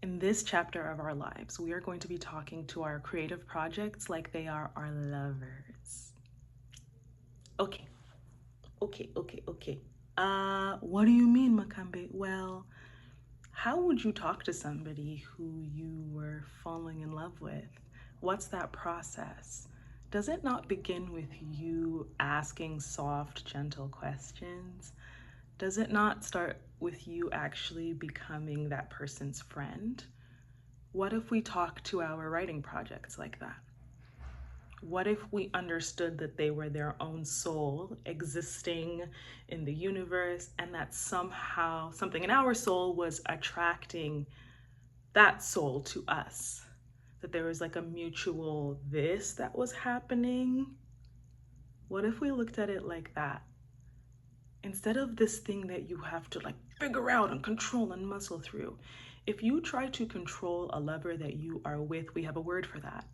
In this chapter of our lives, we are going to be talking to our creative projects like they are our lovers. Okay, okay. What do you mean, Makambe? Well, how would you talk to somebody who you were falling in love with? What's that process? Does it not begin with you asking soft, gentle questions? Does it not start with you actually becoming that person's friend? What if we talk to our writing projects like that? What if we understood that they were their own soul existing in the universe and that somehow something in our soul was attracting that soul to us? That there was like a mutual this that was happening? What if we looked at it like that? Instead of this thing that you have to like figure out and control and muscle through. If you try to control a lover that you are with, we have a word for that.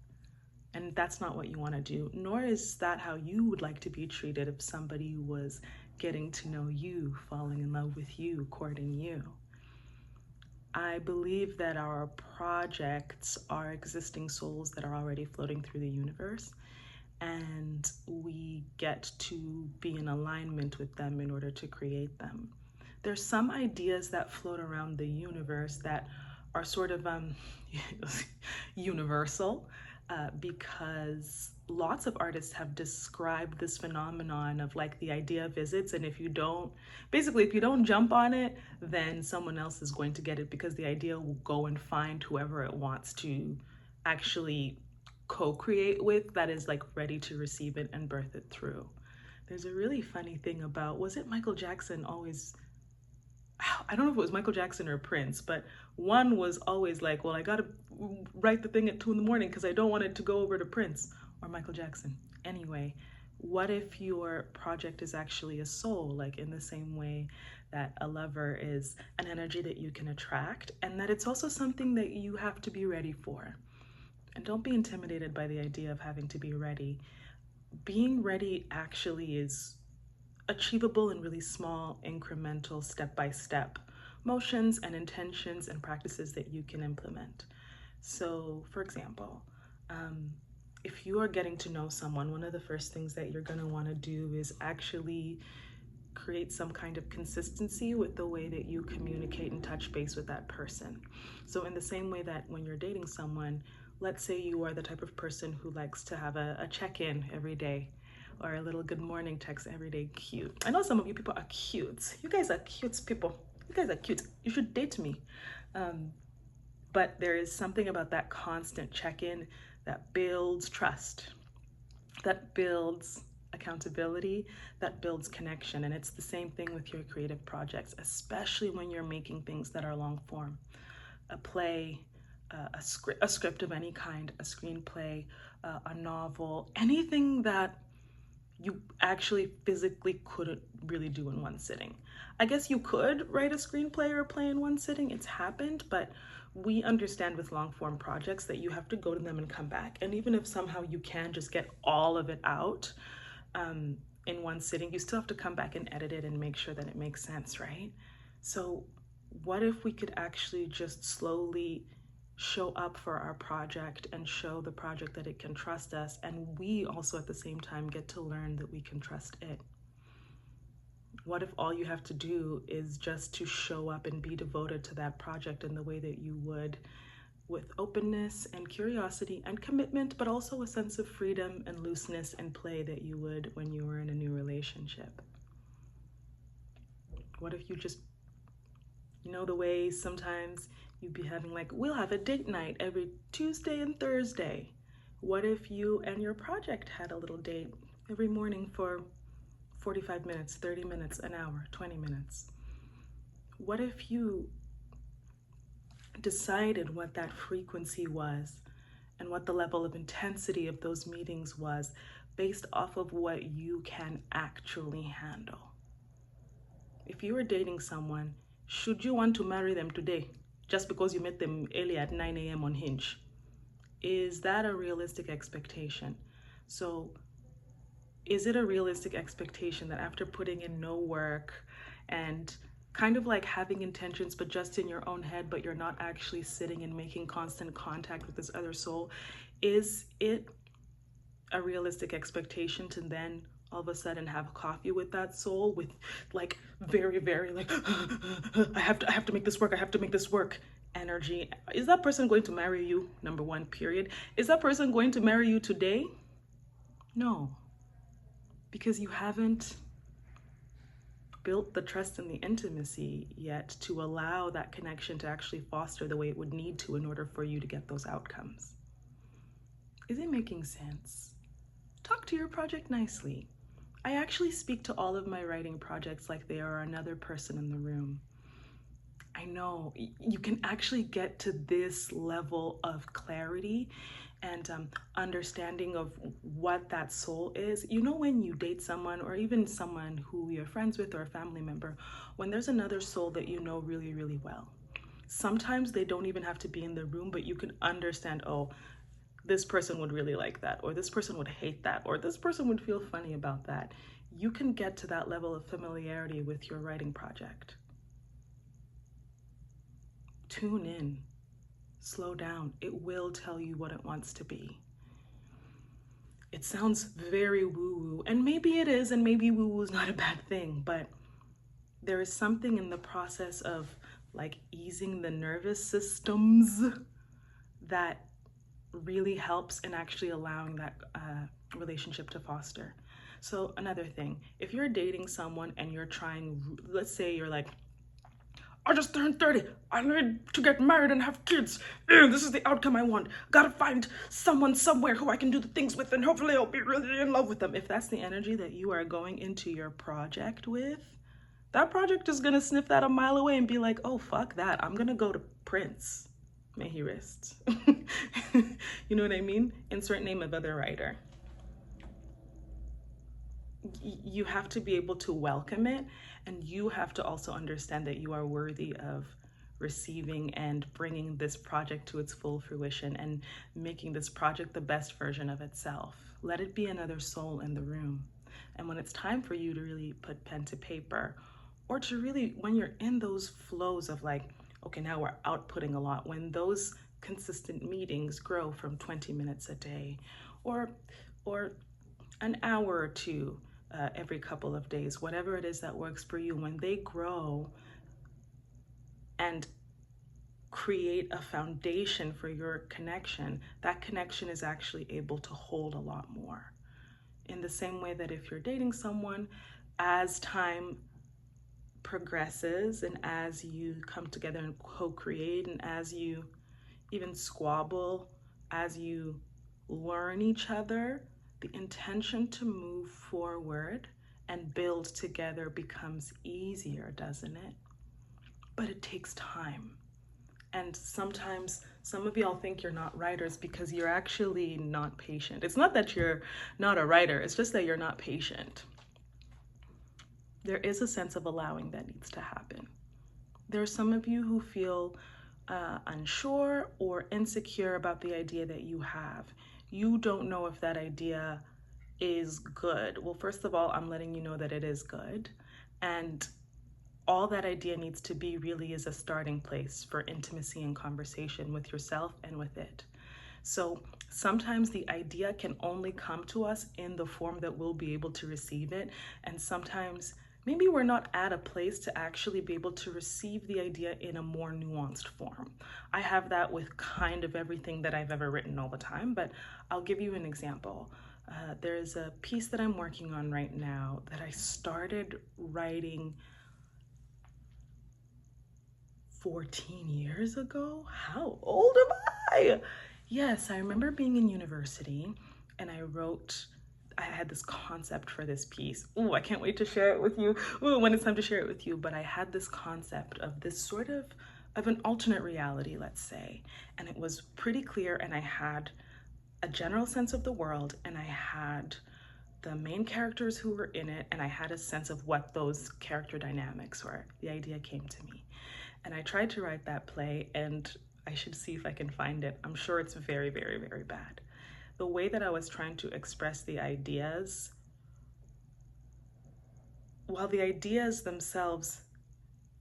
And that's not what you want to do, nor is that how you would like to be treated if somebody was getting to know you, falling in love with you, courting you. I believe that our projects are existing souls that are already floating through the universe, and we get to be in alignment with them in order to create them. There's some ideas that float around the universe that are sort of universal, because lots of artists have described this phenomenon of like the idea of visits, and if you don't jump on it, then someone else is going to get it because the idea will go and find whoever it wants to actually co-create with, that is like ready to receive it and birth it through. There's a really funny thing about, was it Michael Jackson always, I don't know if it was Michael Jackson or Prince, but one was always like, well, I gotta write the thing at 2 a.m. because I don't want it to go over to Prince or Michael Jackson. Anyway, what if your project is actually a soul, like in the same way that a lover is an energy that you can attract, and that it's also something that you have to be ready for? And don't be intimidated by the idea of having to be ready. Being ready actually is achievable in really small, incremental, step-by-step motions and intentions and practices that you can implement. So, for example, if you are getting to know someone, one of the first things that you're going to want to do is actually create some kind of consistency with the way that you communicate and touch base with that person. So in the same way that when you're dating someone, let's say you are the type of person who likes to have a check-in every day or a little good morning text every day. Cute. I know some of you people are cute. You guys are cute people. You guys are cute. You should date me. But there is something about that constant check-in that builds trust, that builds accountability, that builds connection. And it's the same thing with your creative projects, especially when you're making things that are long form. A play, a script of any kind, a screenplay, a novel, anything that you actually physically couldn't really do in one sitting. I guess you could write a screenplay or a play in one sitting, it's happened, but we understand with long form projects that you have to go to them and come back. And even if somehow you can just get all of it out in one sitting, you still have to come back and edit it and make sure that it makes sense, right? So what if we could actually just slowly show up for our project and show the project that it can trust us, and we also at the same time get to learn that we can trust it? What if all you have to do is just to show up and be devoted to that project in the way that you would, with openness and curiosity and commitment, but also a sense of freedom and looseness and play that you would when you were in a new relationship? What if you just, the way sometimes you'd be having like, we'll have a date night every Tuesday and Thursday. What if you and your project had a little date every morning for 45 minutes, 30 minutes, an hour, 20 minutes? What if you decided what that frequency was and what the level of intensity of those meetings was based off of what you can actually handle? If you were dating someone, should you want to marry them today just because you met them early at 9 a.m. on Hinge? Is that a realistic expectation? So is it a realistic expectation that after putting in no work and kind of like having intentions, but just in your own head, but you're not actually sitting and making constant contact with this other soul. Is it a realistic expectation to then all of a sudden have coffee with that soul with like very, very like, I have to make this work, I have to make this work energy? Is that person going to marry you? Number one, period. Is that person going to marry you today? No, because you haven't built the trust and the intimacy yet to allow that connection to actually foster the way it would need to in order for you to get those outcomes. Is it making sense? Talk to your project nicely. I actually speak to all of my writing projects like they are another person in the room. I know you can actually get to this level of clarity and understanding of what that soul is. You know, when you date someone or even someone who you're friends with or a family member, when there's another soul that you know really, really well, sometimes they don't even have to be in the room, but you can understand, oh, this person would really like that, or this person would hate that, or this person would feel funny about that. You can get to that level of familiarity with your writing project. Tune in, slow down. It will tell you what it wants to be. It sounds very woo-woo, and maybe it is, and maybe woo-woo is not a bad thing, but there is something in the process of like easing the nervous systems that really helps in actually allowing that relationship to foster. So another thing, if you're dating someone and you're trying, let's say you're like, I just turned 30. I need to get married and have kids. This is the outcome I want. Gotta find someone somewhere who I can do the things with, and hopefully I'll be really in love with them. If that's the energy that you are going into your project with, that project is gonna sniff that a mile away and be like, oh, fuck that. I'm gonna go to Prince. May he rest. You know what I mean? Insert name of other writer. You have to be able to welcome it, and you have to also understand that you are worthy of receiving and bringing this project to its full fruition and making this project the best version of itself. Let it be another soul in the room. And when it's time for you to really put pen to paper, or to really, when you're in those flows of like, okay, now we're outputting a lot, when those consistent meetings grow from 20 minutes a day or an hour or two every couple of days, whatever it is that works for you, when they grow and create a foundation for your connection, that connection is actually able to hold a lot more. In the same way that if you're dating someone, as time progresses and as you come together and co-create, and as you even squabble, as you learn each other, the intention to move forward and build together becomes easier, doesn't it? But it takes time. And sometimes some of y'all think you're not writers because you're actually not patient. It's not that you're not a writer, it's just that you're not patient. There is a sense of allowing that needs to happen. There are some of you who feel unsure or insecure about the idea that you have. You don't know if that idea is good. Well, first of all, I'm letting you know that it is good. And all that idea needs to be really is a starting place for intimacy and conversation with yourself and with it. So sometimes the idea can only come to us in the form that we'll be able to receive it. And sometimes maybe we're not at a place to actually be able to receive the idea in a more nuanced form. I have that with kind of everything that I've ever written all the time, but I'll give you an example. There's a piece that I'm working on right now that I started writing 14 years ago? How old am I? Yes, I remember being in university and I had this concept for this piece. Ooh, I can't wait to share it with you. Ooh, when it's time to share it with you. But I had this concept of this sort of an alternate reality, let's say. And it was pretty clear, and I had a general sense of the world, and I had the main characters who were in it, and I had a sense of what those character dynamics were. The idea came to me. And I tried to write that play, and I should see if I can find it. I'm sure it's very, very, very bad. The way that I was trying to express the ideas, while the ideas themselves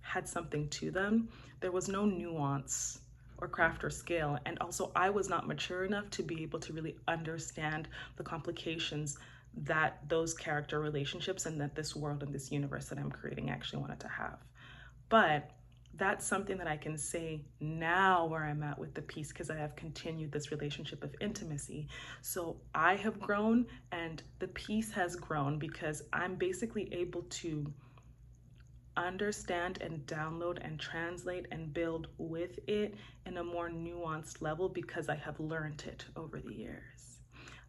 had something to them. There was no nuance or craft or scale. And also, I was not mature enough to be able to really understand the complications that those character relationships and that this world and this universe that I'm creating actually wanted to have. But that's something that I can say now where I'm at with the piece, because I have continued this relationship of intimacy. So I have grown and the piece has grown because I'm basically able to understand and download and translate and build with it in a more nuanced level because I have learned it over the years.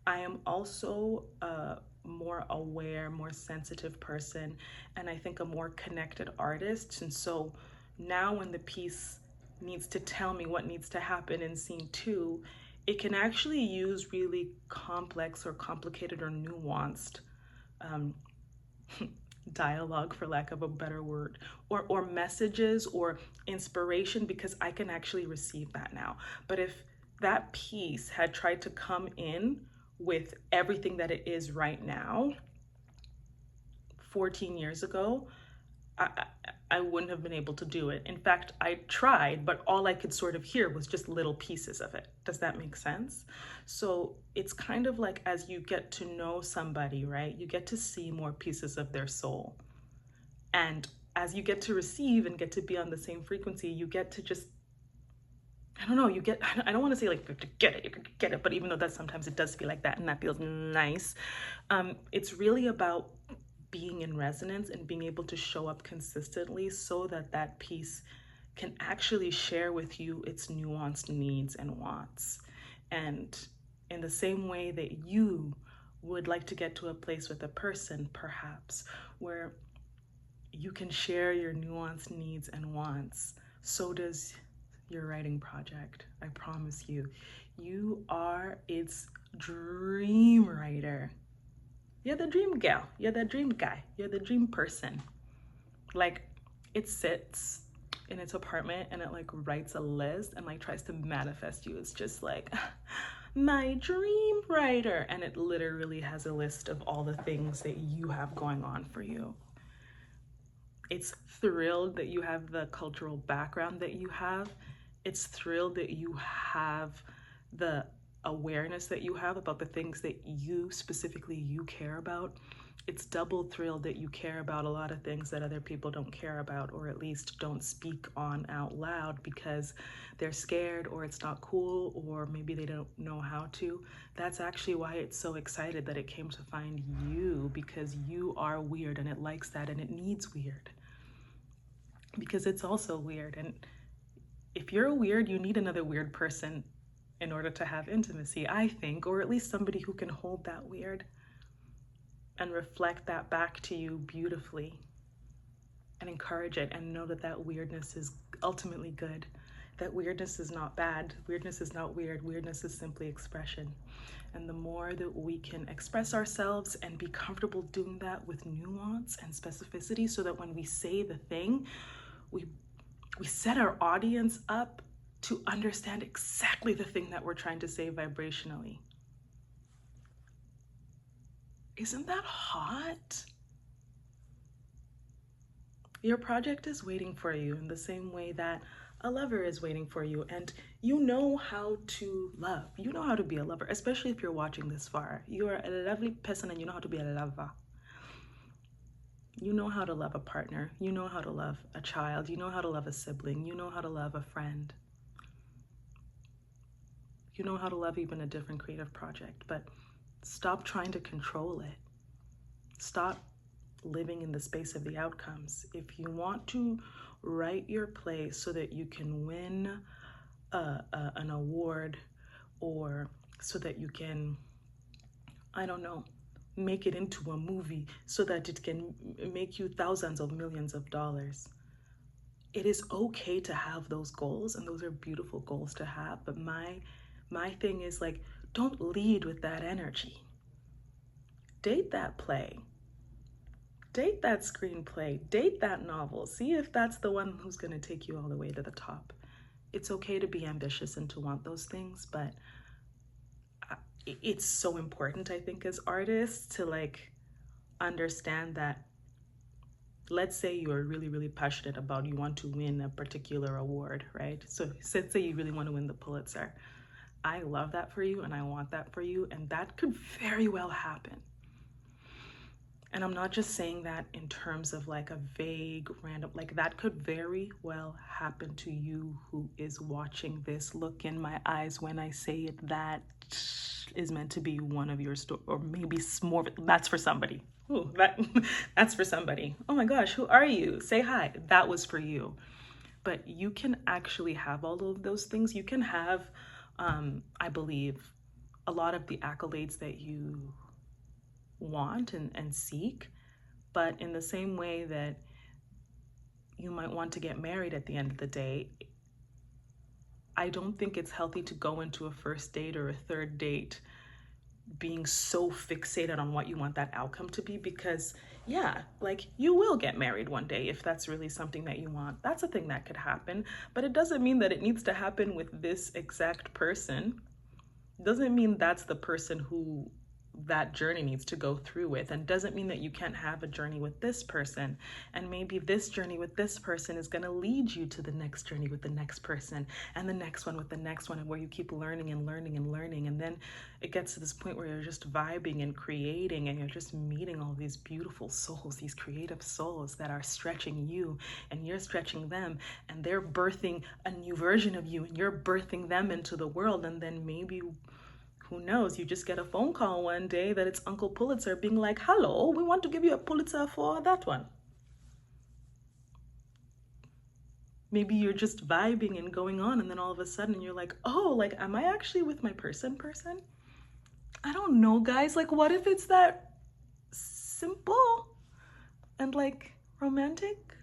I am also a more aware, more sensitive person, and I think a more connected artist. And so now when the piece needs to tell me what needs to happen in scene 2, it can actually use really complex or complicated or nuanced dialogue, for lack of a better word, or messages or inspiration, because I can actually receive that now. But if that piece had tried to come in with everything that it is right now 14 years ago, I wouldn't have been able to do it. In fact, I tried, but all I could sort of hear was just little pieces of it. Does that make sense? So it's kind of like as you get to know somebody, right? You get to see more pieces of their soul. And as you get to receive and get to be on the same frequency, you get to just, I don't know, you get, I don't want to say like to get it, you could get it, but even though that sometimes it does feel like that and that feels nice, it's really about being in resonance and being able to show up consistently so that that piece can actually share with you its nuanced needs and wants. And in the same way that you would like to get to a place with a person, perhaps, where you can share your nuanced needs and wants, so does your writing project. I promise you, you are its dream writer. You're the dream gal, you're the dream guy, you're the dream person. Like, it sits in its apartment and it like writes a list and like tries to manifest you. It's just like, my dream writer. And it literally has a list of all the things that you have going on for you. It's thrilled that you have the cultural background that you have. It's thrilled that you have the awareness that you have about the things that you specifically you care about. It's double thrilled that you care about a lot of things that other people don't care about, or at least don't speak on out loud because they're scared, or it's not cool, or maybe they don't know how to. That's actually why it's so excited that it came to find you, because you are weird and it likes that and it needs weird. Because it's also weird, and if you're weird, you need another weird person in order to have intimacy, I think, or at least somebody who can hold that weird and reflect that back to you beautifully and encourage it and know that that weirdness is ultimately good. That weirdness is not bad. Weirdness is not weird. Weirdness is simply expression. And the more that we can express ourselves and be comfortable doing that with nuance and specificity, so that when we say the thing, we set our audience up to understand exactly the thing that we're trying to say vibrationally. Isn't that hot? Your project is waiting for you in the same way that a lover is waiting for you, and you know how to love. You know how to be a lover, especially if you're watching this far. You are a lovely person and you know how to be a lover. You know how to love a partner. You know how to love a child. You know how to love a sibling. You know how to love a friend. You know how to love even a different creative project, but stop trying to control it. Stop living in the space of the outcomes. If you want to write your play so that you can win an award, or so that you can, I don't know, make it into a movie so that it can make you thousands of millions of dollars. It is okay to have those goals, and those are beautiful goals to have, but my thing is like, don't lead with that energy. Date that play. Date that screenplay. Date that novel. See if that's the one who's going to take you all the way to the top. It's okay to be ambitious and to want those things, but it's so important, I think, as artists to like understand that let's say you're really, really passionate about, you want to win a particular award, right? So let's say you really want to win the Pulitzer. I love that for you and I want that for you, and that could very well happen. And I'm not just saying that in terms of like a vague, random, like that could very well happen to you who is watching this. Look in my eyes when I say it. That is meant to be one of your stories, or maybe more. That's for somebody. Ooh, that's for somebody. Oh my gosh, who are you? Say hi. That was for you. But you can actually have all of those things. You can have, I believe, a lot of the accolades that you want and seek, but in the same way that you might want to get married at the end of the day, I don't think it's healthy to go into a first date or a third date being so fixated on what you want that outcome to be, because yeah, like you will get married one day if that's really something that you want. That's a thing that could happen, but it doesn't mean that it needs to happen with this exact person. It doesn't mean that's the person who that journey needs to go through with, and doesn't mean that you can't have a journey with this person, and maybe this journey with this person is going to lead you to the next journey with the next person, and the next one with the next one, and where you keep learning and learning and learning, and then it gets to this point where you're just vibing and creating, and you're just meeting all these beautiful souls, these creative souls that are stretching you and you're stretching them, and they're birthing a new version of you and you're birthing them into the world. And then maybe, who knows, you just get a phone call one day that it's Uncle Pulitzer being like, hello, we want to give you a Pulitzer for that one. Maybe you're just vibing and going on, and then all of a sudden you're like, oh, like, am I actually with my person? I don't know, guys. Like, what if it's that simple and like romantic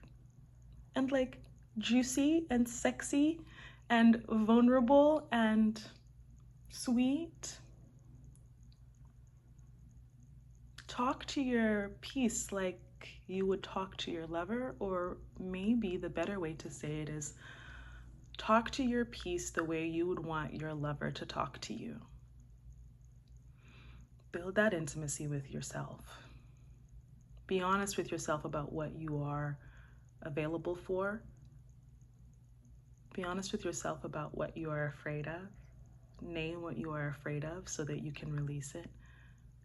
and like juicy and sexy and vulnerable and sweet? Talk to your piece like you would talk to your lover, or maybe the better way to say it is talk to your piece the way you would want your lover to talk to you. Build that intimacy with yourself. Be honest with yourself about what you are available for. Be honest with yourself about what you are afraid of. Name what you are afraid of so that you can release it,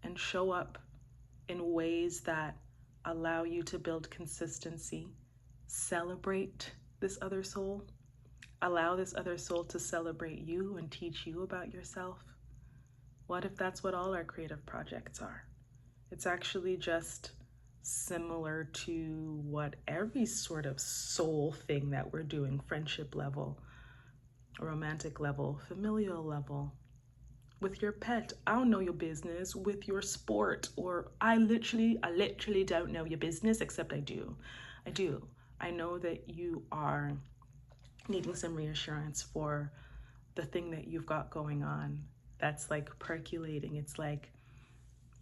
and show up in ways that allow you to build consistency. Celebrate this other soul. Allow this other soul to celebrate you and teach you about yourself. What if that's what all our creative projects are? It's actually just similar to what every sort of soul thing that we're doing, friendship level, romantic level, familial level, with your pet, I don't know your business, with your sport, or I literally don't know your business, except I do. I know that you are needing some reassurance for the thing that you've got going on that's like percolating. It's like,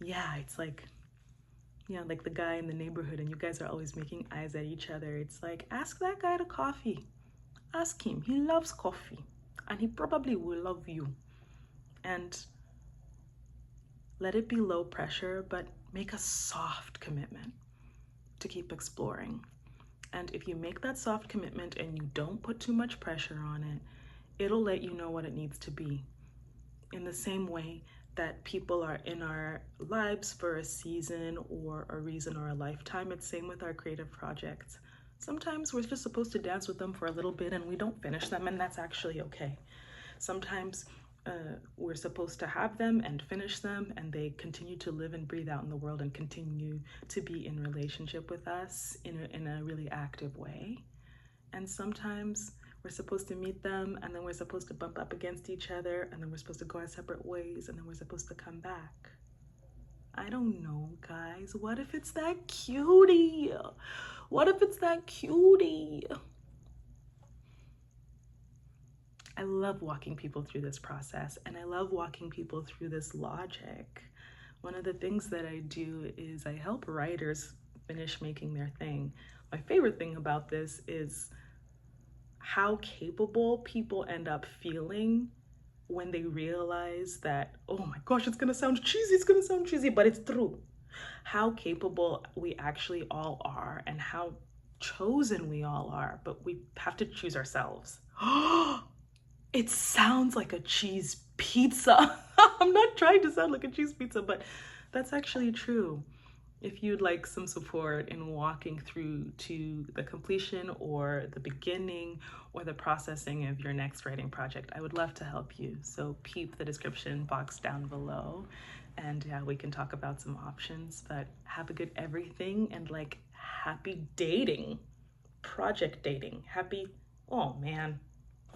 yeah, like the guy in the neighborhood, and you guys are always making eyes at each other. It's like, ask that guy to coffee. Ask him. He loves coffee, and he probably will love you. And let it be low pressure, but make a soft commitment to keep exploring. And if you make that soft commitment and you don't put too much pressure on it, it'll let you know what it needs to be. In the same way that people are in our lives for a season or a reason or a lifetime, it's same with our creative projects. Sometimes we're just supposed to dance with them for a little bit and we don't finish them, and that's actually okay. Sometimes we're supposed to have them and finish them, and they continue to live and breathe out in the world and continue to be in relationship with us in a really active way. And sometimes we're supposed to meet them, and then we're supposed to bump up against each other, and then we're supposed to go our separate ways, and then we're supposed to come back. I don't know, guys. What if it's that cutie? What if it's that cutie? I love walking people through this process, and I love walking people through this logic. One of the things that I do is I help writers finish making their thing. My favorite thing about this is how capable people end up feeling when they realize that, oh my gosh, it's gonna sound cheesy, but it's true. how capable we actually all are and how chosen we all are, but we have to choose ourselves. It sounds like a cheese pizza. I'm not trying to sound like a cheese pizza, but that's actually true. If you'd like some support in walking through to the completion or the beginning or the processing of your next writing project, I would love to help you. So peep the description box down below and yeah, we can talk about some options, but have a good everything and like happy dating, project dating, happy, oh man.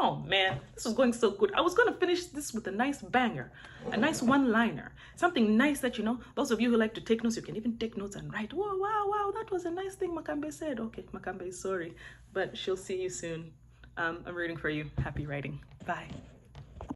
Oh man, this was going so good. I was going to finish this with a nice banger, a nice one-liner, something nice that, you know, those of you who like to take notes, you can even take notes and write, whoa, wow, wow, that was a nice thing Makambe said. Okay, Makambe is sorry, but she'll see you soon. I'm rooting for you. Happy writing. Bye.